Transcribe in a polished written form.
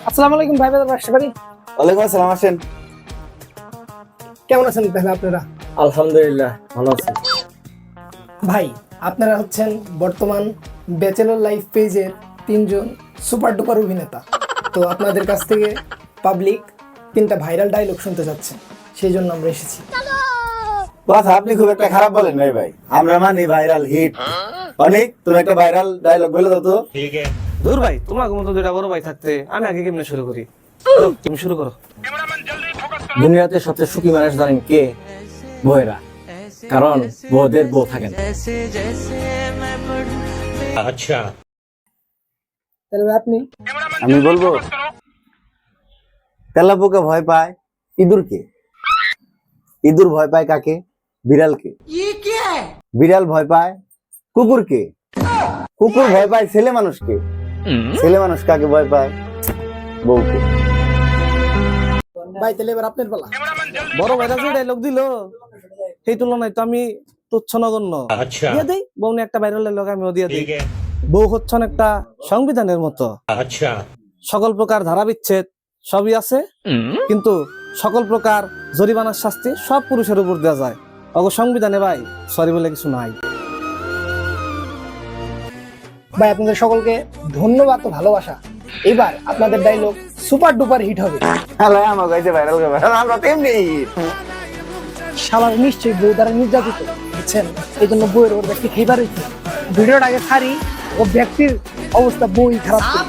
আসসালামু আলাইকুম ভাই, বাজার আসতে পারি? ওয়ালাইকুম আসসালাম, আসেন। কেমন আছেন তাহলে আপনারা? আলহামদুলিল্লাহ ভালো আছি। ভাই, আপনারা হচ্ছেন বর্তমান ব্যাচেলর লাইফ পেজের তিনজন সুপার ডুপার অভিনেতা। তো আপনাদের কাছ থেকে পাবলিক তিনটা ভাইরাল ডায়লগ শুনতে যাচ্ছে, সেই জন্য আমরা এসেছি। কথা আপনি খুব একটা খারাপ বলেন নাই ভাই, আমরা মানি ভাইরাল হিট। অনেক তুমি একটা ভাইরাল ডায়লগ বলে দাও তো। দূর ভাই, তোমার মতো দুইটা বড় ভাই থাকতে আমি আগে কেমনে শুরু করি? তুমি শুরু করো। দুনিয়াতে সবচেয়ে সুখী মানুষ জানেন কে? বউয়েরা, কারণ বউদের বউ থাকেন। अच्छा তাহলে ভাই আপনি আমি বলবো, তেলাপোকা ভয় পায় ইঁদুরকে, ইঁদুর ভয় পায় কাকে? বিড়ালকে। বিড়াল ভয় পায় কুকুরকে, কুকুর ভয় পায় ছেলে মানুষকে, ছেলে মানুষ কাকে ভয় পায়? বউকে। ভাই তাহলে এবার আপনার বলা। বড় ভাইরা যে ডায়লগ দিল সেই তুলনায় তো আমি তুচ্ছ নগণ্য। अच्छा দিয়ে দেই বউনি একটা ভাইরাল ডায়লগ আমিও দিয়ে দিই। ठीक है বউ হচ্ছেন একটা সংবিধানের মতো, अच्छा সকল প্রকার ধারা বিচ্ছেদ সবই আছে, কিন্তু সকল প্রকার জরিমানার শাস্তি সব পুরুষের উপর দেওয়া যায়। অগো সংবিধানে ভাই সরি বলে কিছু নাই। ভাই আপনাদের সকলকে ধন্যবাদ ও ভালোবাসা। এবার আপনাদের ডায়লগ সুপার ডুপার হিট হবে। হ্যালো, আমার কাছে ভাইরাল করে আমরা তেমনি শালার নিশ্চয়ই বউ দ্বারা নির্যাতিত, বুঝছেন? এই জন্য বউয়ের ওর ব্যক্তি খেয়ে পারে। ভিডিওটা আগে ছাড়ি, ও ব্যক্তির অবস্থা বই খারাপ করে।